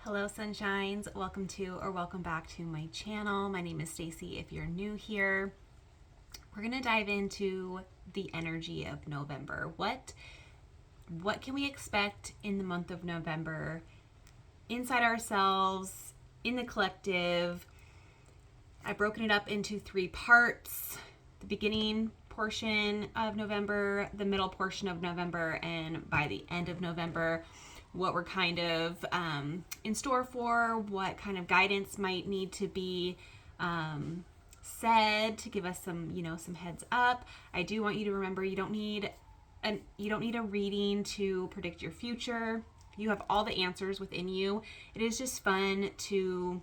Hello sunshines, welcome to or welcome back to my channel. My name is Stacy. If you're new here, we're going to dive into the energy of November. What can we expect in the month of November inside ourselves, in the collective? I've broken it up into 3 parts. The beginning portion of November, the middle portion of November, and by the end of November, what we're kind of in store for, what kind of guidance might need to be said to give us some heads up. I do want you to remember you don't need a reading to predict your future. You have all the answers within you. It is just fun to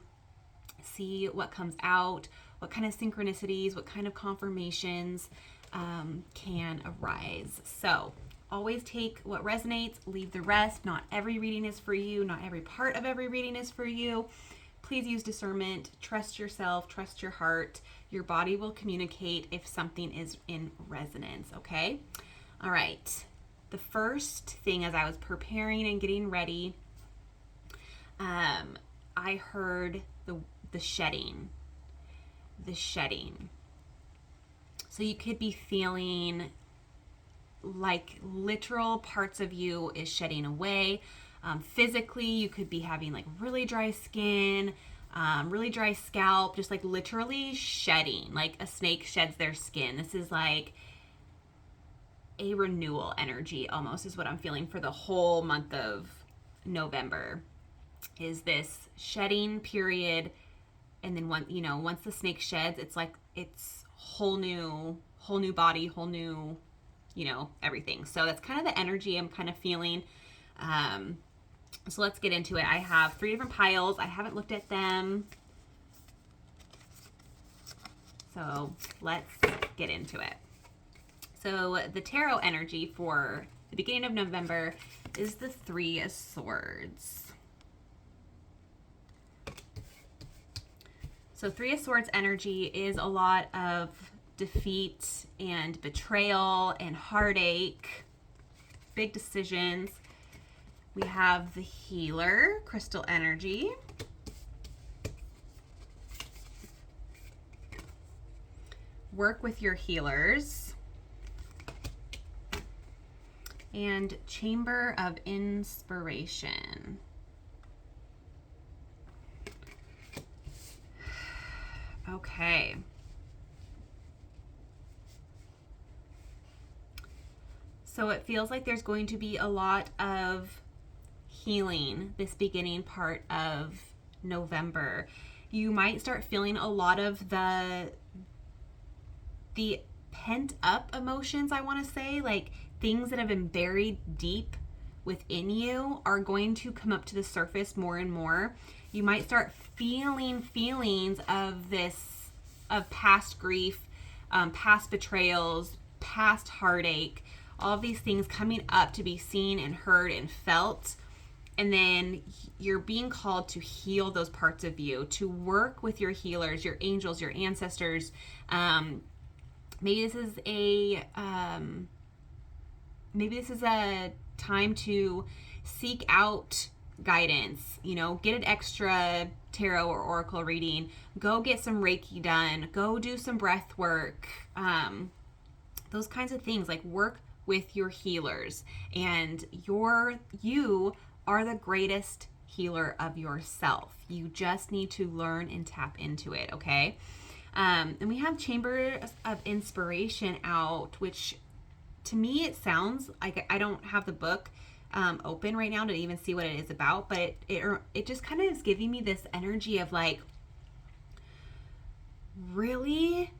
see what comes out, what kind of synchronicities, what kind of confirmations can arise. So always take what resonates, leave the rest. Not every reading is for you. Not every part of every reading is for you. Please use discernment. Trust yourself. Trust your heart. Your body will communicate if something is in resonance, okay? All right. The first thing as I was preparing and getting ready, I heard the shedding. The shedding. So you could be feeling like literal parts of you is shedding away. Physically, you could be having like really dry skin, really dry scalp, just like literally shedding, like a snake sheds their skin. This is like a renewal energy almost is what I'm feeling for the whole month of November, is this shedding period. And then once the snake sheds, it's like it's whole new body, whole new everything. So that's kind of the energy I'm kind of feeling. So let's get into it. I have 3 different piles. I haven't looked at them. So let's get into it. So the tarot energy for the beginning of November is the 3 of Swords. So 3 of Swords energy is a lot of defeat and betrayal and heartache, big decisions. We have the Healer, crystal energy. Work with your healers. And Chamber of Inspiration. Okay. So it feels like there's going to be a lot of healing this beginning part of November. You might start feeling a lot of the pent up emotions, I want to say, like things that have been buried deep within you are going to come up to the surface more and more. You might start feeling feelings of past grief, past betrayals, past heartache, all of these things coming up to be seen and heard and felt. And then you're being called to heal those parts of you, to work with your healers, your angels, your ancestors. Maybe this is a time to seek out guidance, get an extra tarot or oracle reading, go get some Reiki done, go do some breath work, those kinds of things. Like work with your healers, and you are the greatest healer of yourself. You just need to learn and tap into it, okay? And we have Chamber of Inspiration out, which to me it sounds like, I don't have the book open right now to even see what it is about, but it just kind of is giving me this energy of like really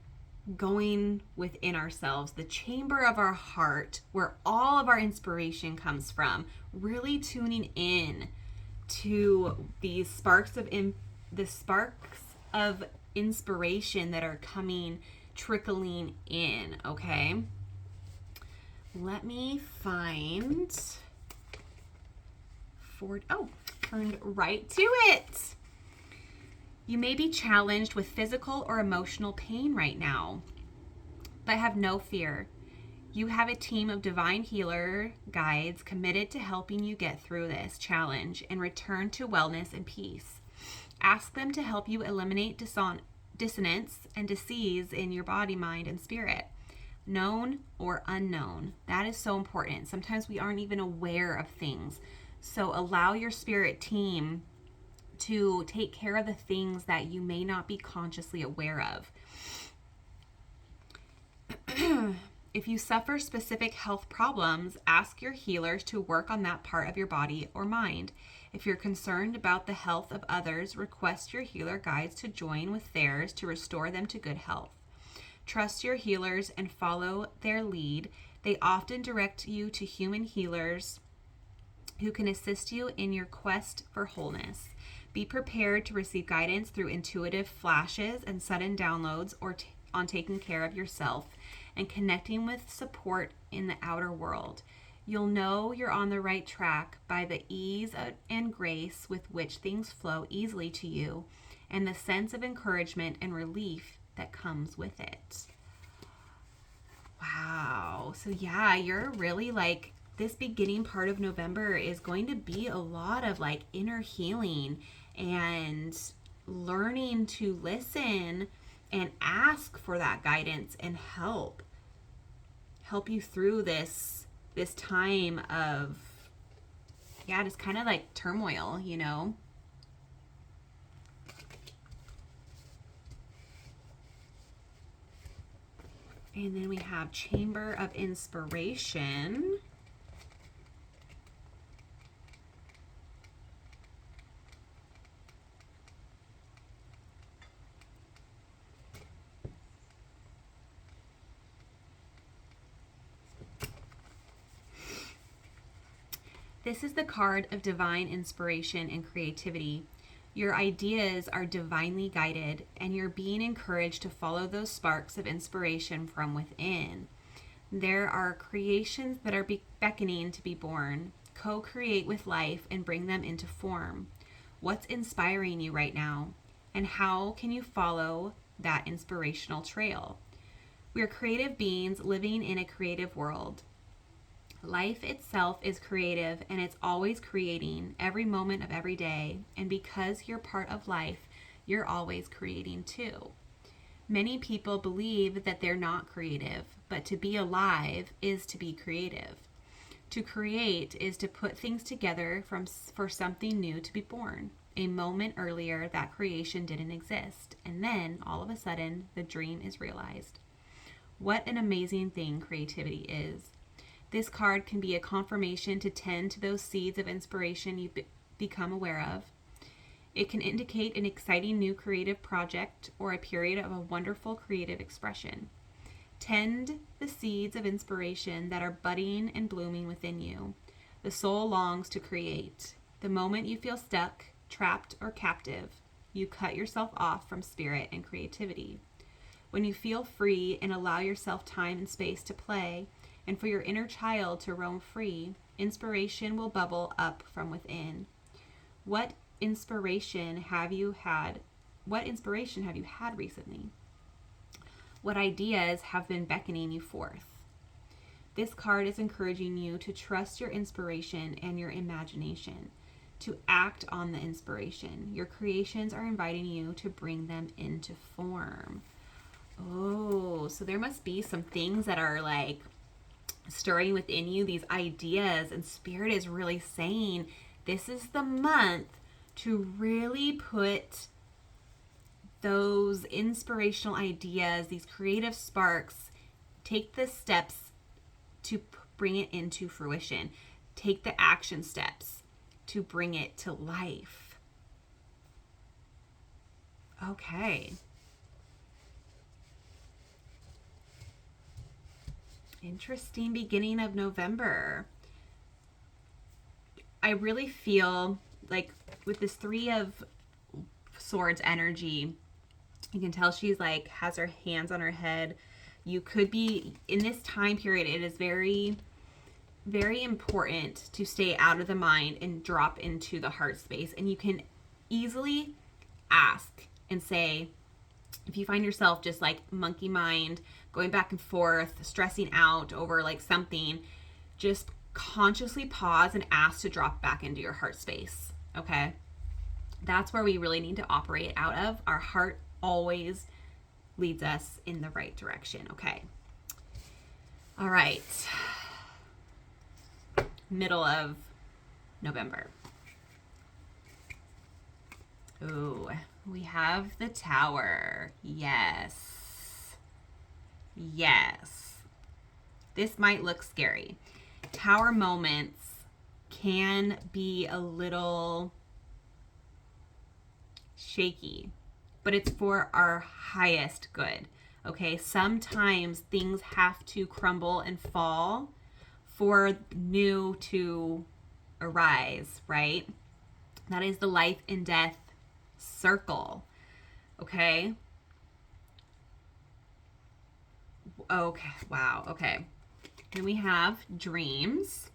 going within ourselves, the chamber of our heart, where all of our inspiration comes from, really tuning in to these sparks of inspiration that are trickling in, okay? Let me find turned right to it. You may be challenged with physical or emotional pain right now, but have no fear. You have a team of divine healer guides committed to helping you get through this challenge and return to wellness and peace. Ask them to help you eliminate dissonance and disease in your body, mind, and spirit, known or unknown. That is so important. Sometimes we aren't even aware of things. So allow your spirit team to take care of the things that you may not be consciously aware of. If you suffer specific health problems, ask your healers to work on that part of your body or mind. If you're concerned about the health of others, request your healer guides to join with theirs to restore them to good health. Trust your healers and follow their lead. They often direct you to human healers who can assist you in your quest for wholeness. Be prepared to receive guidance through intuitive flashes and sudden downloads on taking care of yourself and connecting with support in the outer world. You'll know you're on the right track by the ease and grace with which things flow easily to you and the sense of encouragement and relief that comes with it. Wow. So yeah, you're really like, this beginning part of November is going to be a lot of like inner healing and learning to listen and ask for that guidance and help you through this time of, yeah, just kind of like turmoil, you know. And then we have Chamber of Inspiration. This is the card of divine inspiration and creativity. Your ideas are divinely guided, and you're being encouraged to follow those sparks of inspiration from within. There are creations that are beckoning to be born. Co-create with life and bring them into form. What's inspiring you right now? And how can you follow that inspirational trail? We're creative beings living in a creative world. Life itself is creative, and it's always creating every moment of every day. And because you're part of life, you're always creating too. Many people believe that they're not creative, but to be alive is to be creative. To create is to put things together for something new to be born. A moment earlier, that creation didn't exist, and then all of a sudden, the dream is realized. What an amazing thing creativity is. This card can be a confirmation to tend to those seeds of inspiration you become aware of. It can indicate an exciting new creative project or a period of a wonderful creative expression. Tend the seeds of inspiration that are budding and blooming within you. The soul longs to create. The moment you feel stuck, trapped, or captive, you cut yourself off from spirit and creativity. When you feel free and allow yourself time and space to play, and for your inner child to roam free, inspiration will bubble up from within. What inspiration have you had recently? What ideas have been beckoning you forth? This card is encouraging you to trust your inspiration and your imagination, to act on the inspiration. Your creations are inviting you to bring them into form. Oh, so there must be some things that are like stirring within you, these ideas, and Spirit is really saying this is the month to really put those inspirational ideas, these creative sparks, take the steps to bring it into fruition. Take the action steps to bring it to life. Okay. Interesting beginning of November. I really feel like with this Three of Swords energy, you can tell she's like has her hands on her head. You could be in this time period. It is very, very important to stay out of the mind and drop into the heart space. And you can easily ask and say, If you find yourself just like monkey mind, going back and forth, stressing out over like something, just consciously pause and ask to drop back into your heart space. Okay? That's where we really need to operate out of. Our heart always leads us in the right direction. Okay. All right. Middle of November. Ooh, we have the Tower. Yes. Yes. This might look scary. Tower moments can be a little shaky, but it's for our highest good. Okay, sometimes things have to crumble and fall for new to arise, right? That is the life and death circle. Okay. Okay. Wow. Okay. Then we have dreams.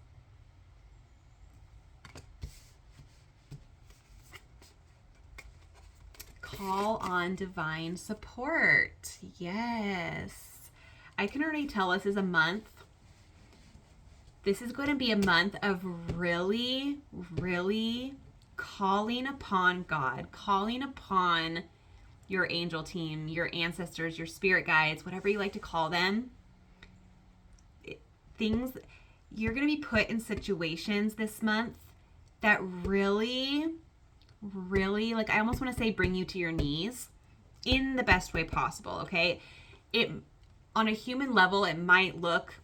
Call on divine support. Yes. I can already tell this is a month. This is going to be a month of really, really calling upon God, calling upon your angel team, your ancestors, your spirit guides, whatever you like to call them. Things, you're going to be put in situations this month that really, really, like I almost want to say bring you to your knees in the best way possible, okay? It, on a human level, it might look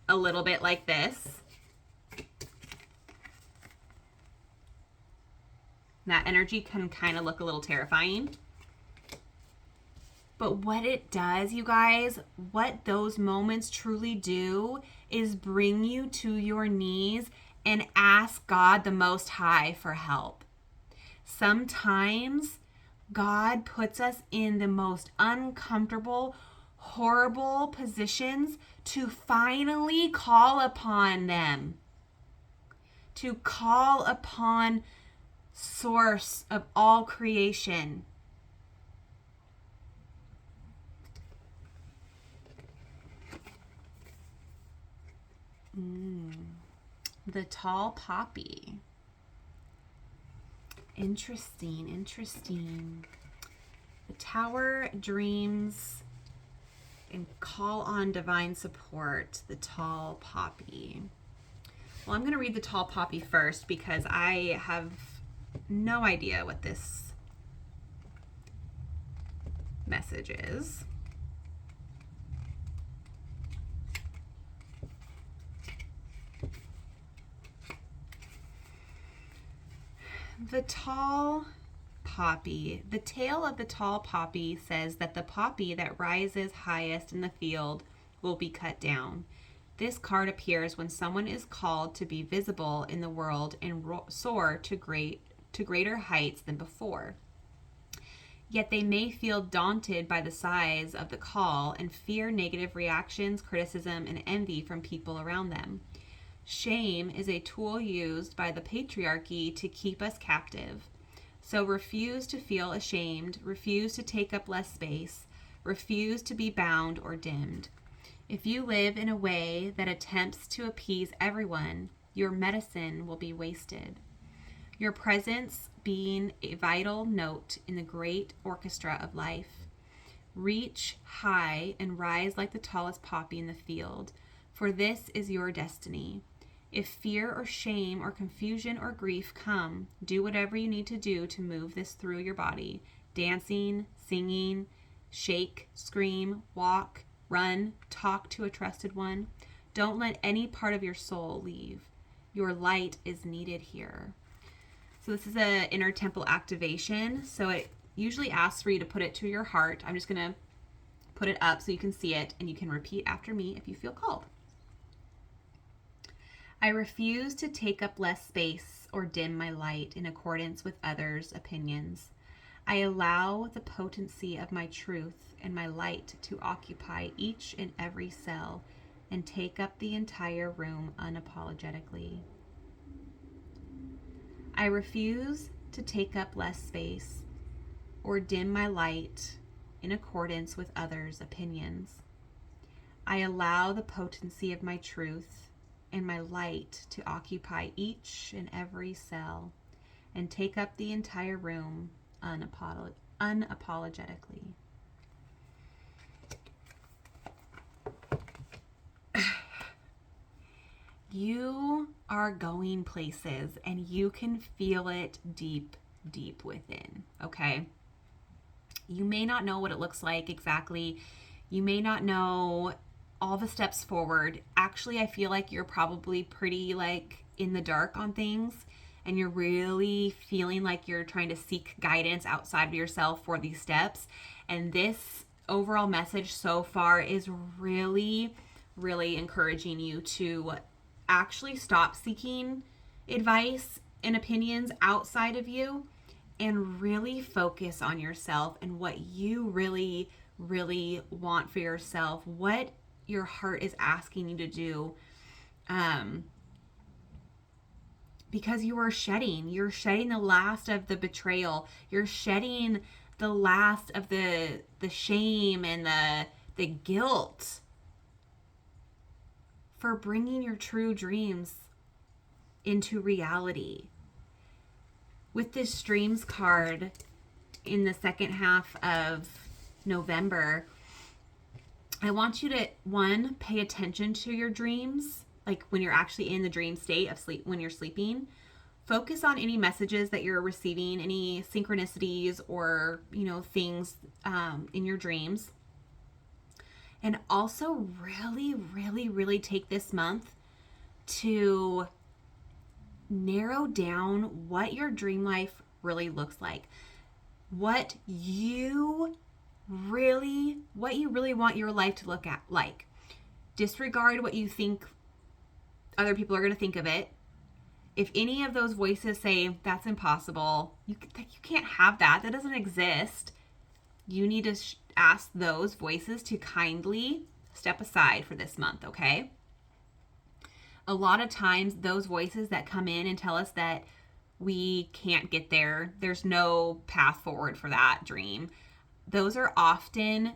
a little bit like this. That energy can kind of look a little terrifying. But what it does, you guys, what those moments truly do is bring you to your knees and ask God the Most High for help. Sometimes God puts us in the most uncomfortable, horrible positions to finally call upon them, to call upon source of all creation. The tall poppy. Interesting, interesting. The Tower, dreams, and call on divine support. The tall poppy. Well, I'm going to read the tall poppy first because I have no idea what this message is. The tall poppy. The tale of the tall poppy says that the poppy that rises highest in the field will be cut down. This card appears when someone is called to be visible in the world and soar to greater heights than before. Yet they may feel daunted by the size of the call and fear negative reactions, criticism, and envy from people around them. Shame is a tool used by the patriarchy to keep us captive. So refuse to feel ashamed, refuse to take up less space, refuse to be bound or dimmed. If you live in a way that attempts to appease everyone, your medicine will be wasted. Your presence being a vital note in the great orchestra of life. Reach high and rise like the tallest poppy in the field, for this is your destiny. If fear or shame or confusion or grief come, do whatever you need to do to move this through your body. Dancing, singing, shake, scream, walk, run, talk to a trusted one. Don't let any part of your soul leave. Your light is needed here. So this is an inner temple activation. So it usually asks for you to put it to your heart. I'm just going to put it up so you can see it and you can repeat after me if you feel called. I refuse to take up less space or dim my light in accordance with others' opinions. I allow the potency of my truth and my light to occupy each and every cell and take up the entire room unapologetically. I refuse to take up less space or dim my light in accordance with others' opinions. I allow the potency of my truth and my light to occupy each and every cell and take up the entire room unapologetically. You are going places and you can feel it deep, deep within, okay? You may not know what it looks like exactly. You may not know all the steps forward. Actually, I feel like you're probably pretty like in the dark on things, and you're really feeling like you're trying to seek guidance outside of yourself for these steps. And this overall message so far is really, really encouraging you to actually stop seeking advice and opinions outside of you and really focus on yourself and what you really, really want for yourself, what your heart is asking you to do. Because you're shedding the last of the betrayal. You're shedding the last of the shame and the guilt for bringing your true dreams into reality. With this dreams card in the second half of November, I want you to, one, pay attention to your dreams, like when you're actually in the dream state of sleep, when you're sleeping. Focus on any messages that you're receiving, any synchronicities or, things in your dreams. And also really, really, really take this month to narrow down what your dream life really looks like. What you really want your life to look at like. Disregard what you think other people are going to think of it. If any of those voices say that's impossible, you can't have that. That doesn't exist. You need to ask those voices to kindly step aside for this month, okay? A lot of times those voices that come in and tell us that we can't get there, there's no path forward for that dream, those are often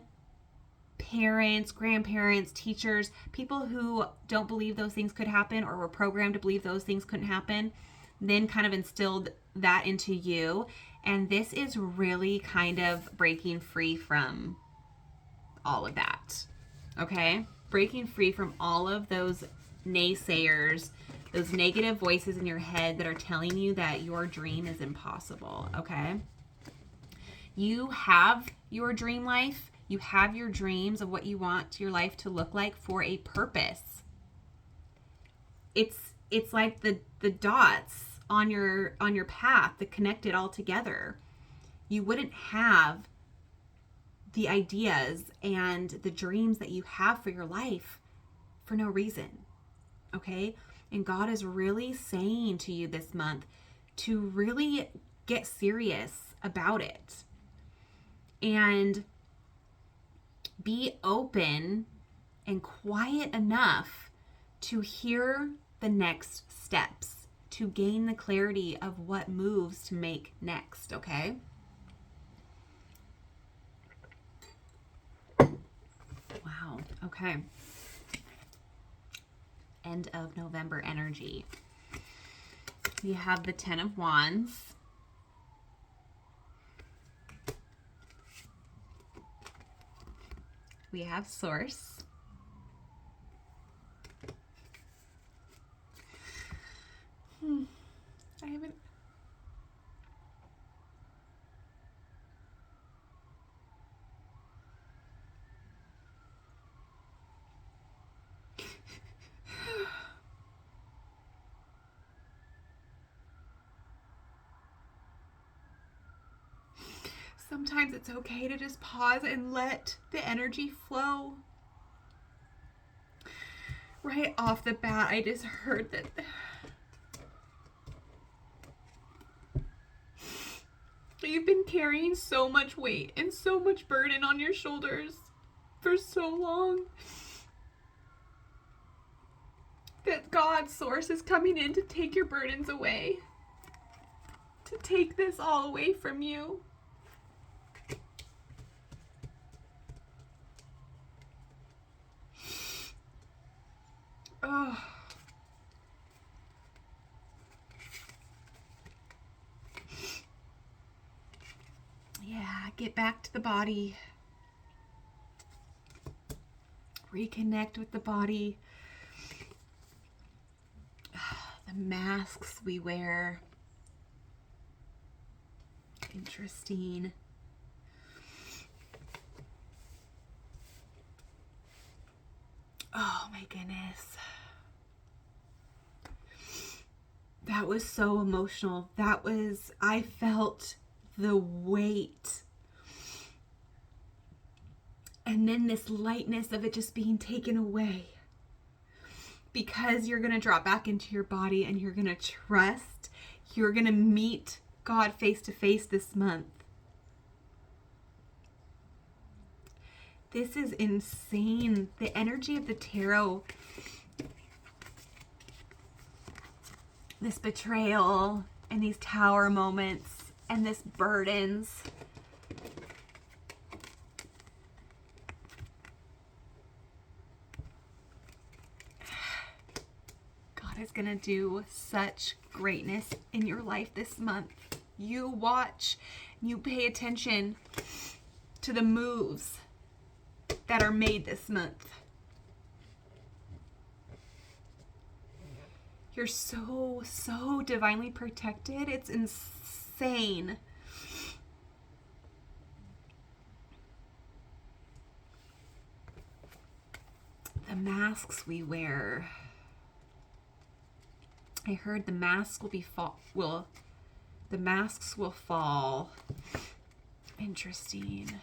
parents, grandparents, teachers, people who don't believe those things could happen or were programmed to believe those things couldn't happen, then kind of instilled that into you. And this is really kind of breaking free from all of that, okay? Breaking free from all of those naysayers, those negative voices in your head that are telling you that your dream is impossible, okay? You have your dream life. You have your dreams of what you want your life to look like for a purpose. It's like the dots on your path that connect it all together. You wouldn't have the ideas and the dreams that you have for your life for no reason. Okay? And God is really saying to you this month to really get serious about it. And be open and quiet enough to hear the next steps, to gain the clarity of what moves to make next, okay? Wow, okay. End of November energy. We have the 10 of Wands. We have Source. I haven't. Sometimes it's okay to just pause and let the energy flow. Right off the bat, I just heard that you've been carrying so much weight and so much burden on your shoulders for so long that God's Source is coming in to take your burdens away, to take this all away from you. Oh. Yeah, get back to the body. Reconnect with the body. The masks we wear. Interesting. Oh my goodness. That was so emotional. I felt the weight. And then this lightness of it just being taken away. Because you're going to drop back into your body and you're going to trust. You're going to meet God face to face this month. This is insane. The energy of the tarot. This betrayal and these tower moments and this burdens. God is going to do such greatness in your life this month. You watch, you pay attention to the moves that are made this month. You're so divinely protected. It's insane. The masks we wear. I heard the masks the masks will fall. Interesting.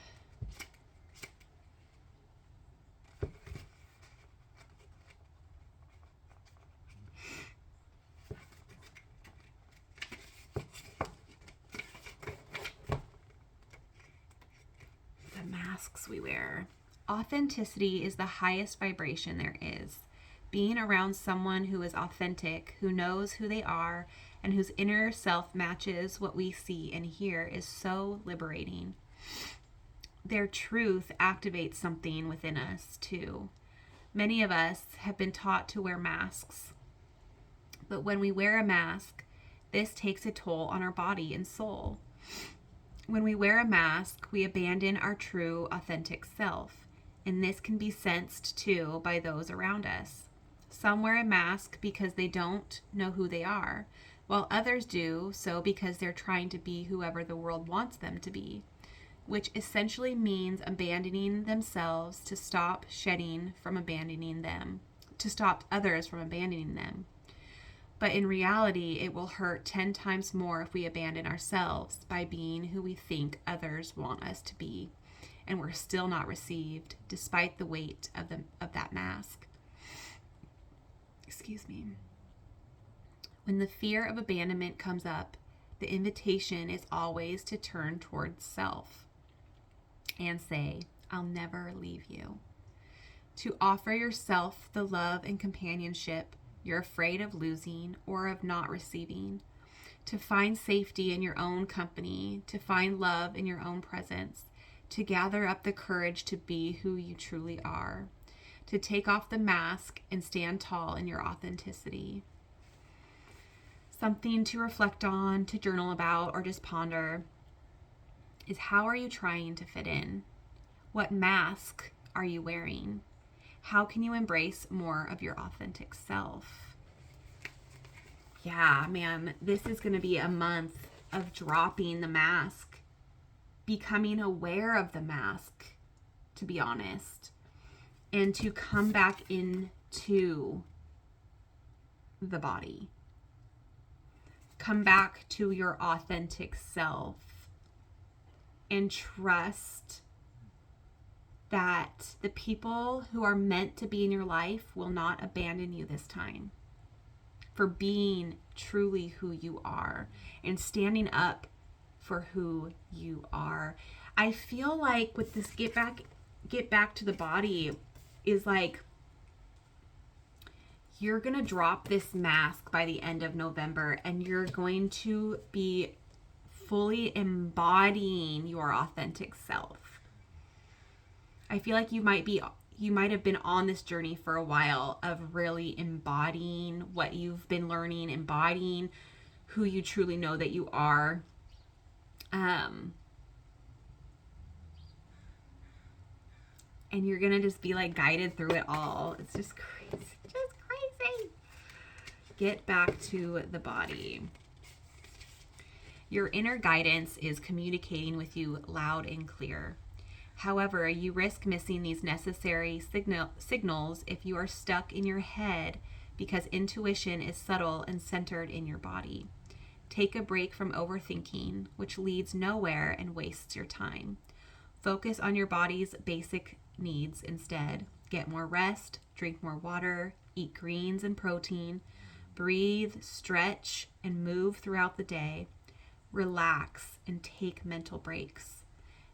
The masks we wear. Authenticity is the highest vibration there is. Being around someone who is authentic, who knows who they are, and whose inner self matches what we see and hear is so liberating. Their truth activates something within us, too. Many of us have been taught to wear masks. But when we wear a mask, this takes a toll on our body and soul. When we wear a mask, we abandon our true, authentic self. And this can be sensed, too, by those around us. Some wear a mask because they don't know who they are, while others do so because they're trying to be whoever the world wants them to be, which essentially means abandoning themselves to stop others from abandoning them. But in reality, it will hurt 10 times more if we abandon ourselves by being who we think others want us to be, and we're still not received despite the weight of that mask. Excuse me. When the fear of abandonment comes up, the invitation is always to turn towards self and say, I'll never leave you. To offer yourself the love and companionship you're afraid of losing or of not receiving. To find safety in your own company, to find love in your own presence, to gather up the courage to be who you truly are. To take off the mask and stand tall in your authenticity. Something to reflect on, to journal about, or just ponder is, how are you trying to fit in? What mask are you wearing? How can you embrace more of your authentic self? Yeah, man, this is going to be a month of dropping the mask, becoming aware of the mask, to be honest. And to come back into the body. Come back to your authentic self. And trust that the people who are meant to be in your life will not abandon you this time. For being truly who you are. And standing up for who you are. I feel like with this get back to the body is like, you're going to drop this mask by the end of November and you're going to be fully embodying your authentic self. I feel like you might be you might have been on this journey for a while of really embodying what you've been learning, embodying who you truly know that you are. And you're gonna just be like guided through it all. It's just crazy, just crazy. Get back to the body. Your inner guidance is communicating with you loud and clear. However, you risk missing these necessary signals if you are stuck in your head, because intuition is subtle and centered in your body. Take a break from overthinking, which leads nowhere and wastes your time. Focus on your body's basic needs instead. Get more rest, drink more water, eat greens and protein, breathe, stretch, and move throughout the day. Relax and take mental breaks.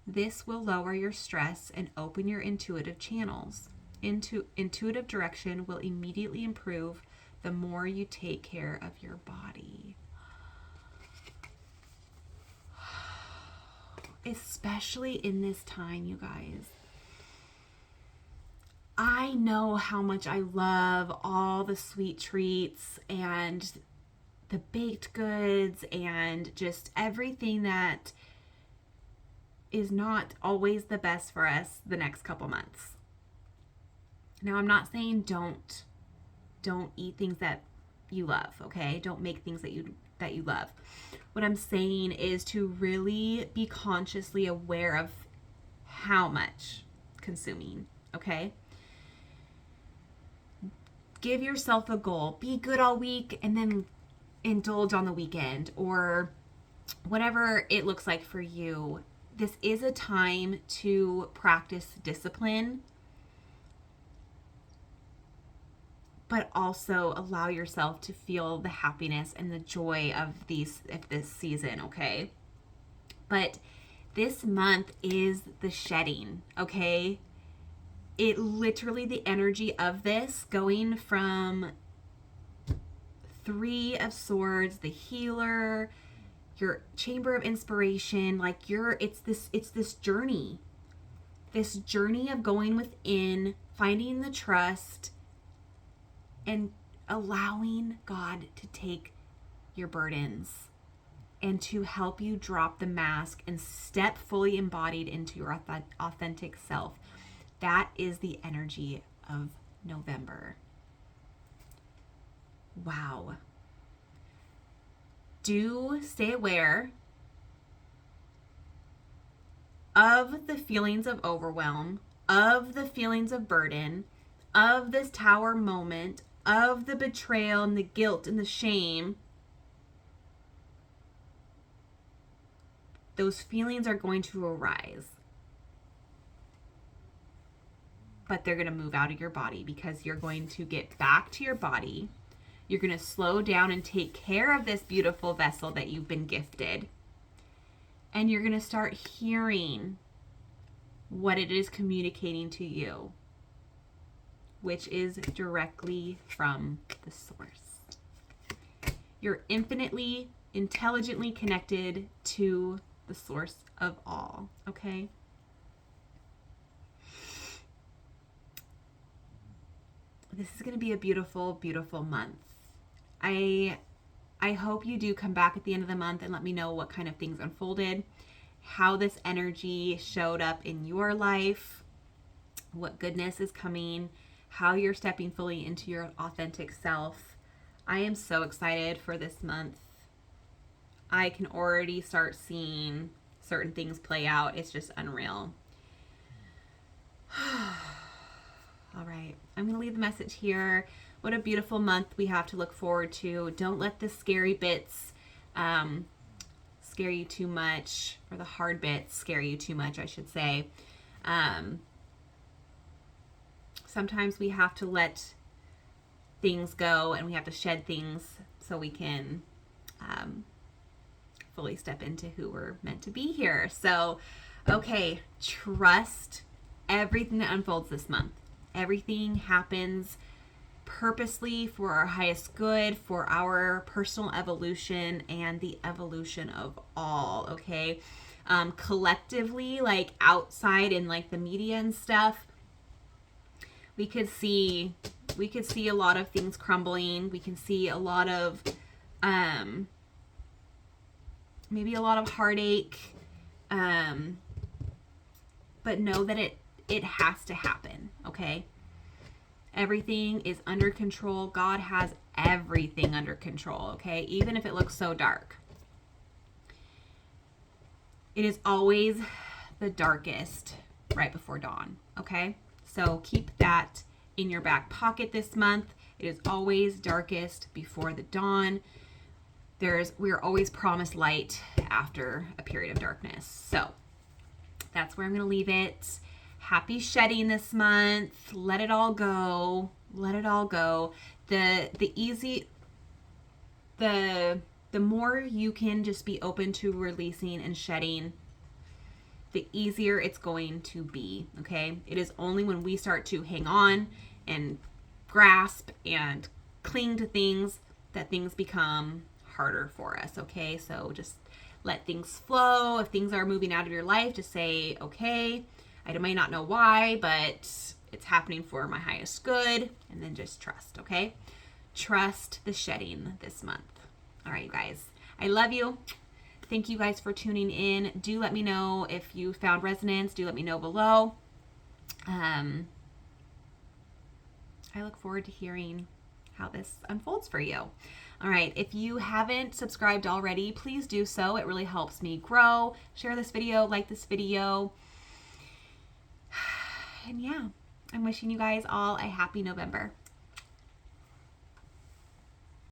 This will lower your stress and open your intuitive channels. Intuitive direction will immediately improve the more you take care of your body. Especially in this time, you guys. I know how much I love all the sweet treats and the baked goods and just everything that is not always the best for us the next couple months. Now, I'm not saying don't eat things that you love, okay? Don't make things that you love. What I'm saying is to really be consciously aware of how much consuming, okay? Give yourself a goal. Be good all week and then indulge on the weekend, or whatever it looks like for you. This is a time to practice discipline, but also allow yourself to feel the happiness and the joy of this season, okay? But this month is the shedding, okay? It literally, the energy of this, going from Three of Swords, the healer, your chamber of inspiration, like it's this journey of going within, finding the trust, and allowing God to take your burdens and to help you drop the mask and step fully embodied into your authentic self. That is the energy of November. Wow. Do stay aware of the feelings of overwhelm, of the feelings of burden, of this tower moment, of the betrayal and the guilt and the shame. Those feelings are going to arise, but they're going to move out of your body because you're going to get back to your body. You're going to slow down and take care of this beautiful vessel that you've been gifted. And you're going to start hearing what it is communicating to you, which is directly from the source. You're infinitely, intelligently connected to the source of all, okay? This is going to be a beautiful, beautiful month. I hope you do come back at the end of the month and let me know what kind of things unfolded, how this energy showed up in your life, what goodness is coming, how you're stepping fully into your authentic self. I am so excited for this month. I can already start seeing certain things play out. It's just unreal. All right, I'm going to leave the message here. What a beautiful month we have to look forward to. Don't let the scary bits scare you too much, or the hard bits scare you too much, I should say. Sometimes we have to let things go and we have to shed things so we can fully step into who we're meant to be here. So, okay, trust everything that unfolds this month. Everything happens purposely for our highest good, for our personal evolution and the evolution of all, okay? Collectively, like outside in like the media and stuff, we could see a lot of things crumbling. We can see a lot of maybe a lot of heartache. But know that it has to happen, okay? Everything is under control. God has everything under control, okay? Even if it looks so dark. It is always the darkest right before dawn, okay? So keep that in your back pocket this month. It is always darkest before the dawn. We are always promised light after a period of darkness. So that's where I'm going to leave it. Happy shedding this month. Let it all go. Let it all go. The more you can just be open to releasing and shedding, the easier it's going to be, okay? It is only when we start to hang on and grasp and cling to things that things become harder for us, okay? So just let things flow. If things are moving out of your life, just say, okay, I may not know why, but it's happening for my highest good. And then just trust, okay? Trust the shedding this month. All right, you guys. I love you. Thank you guys for tuning in. Do let me know if you found resonance. Do let me know below. I look forward to hearing how this unfolds for you. All right, if you haven't subscribed already, please do so. It really helps me grow. Share this video, like this video. And yeah, I'm wishing you guys all a happy November.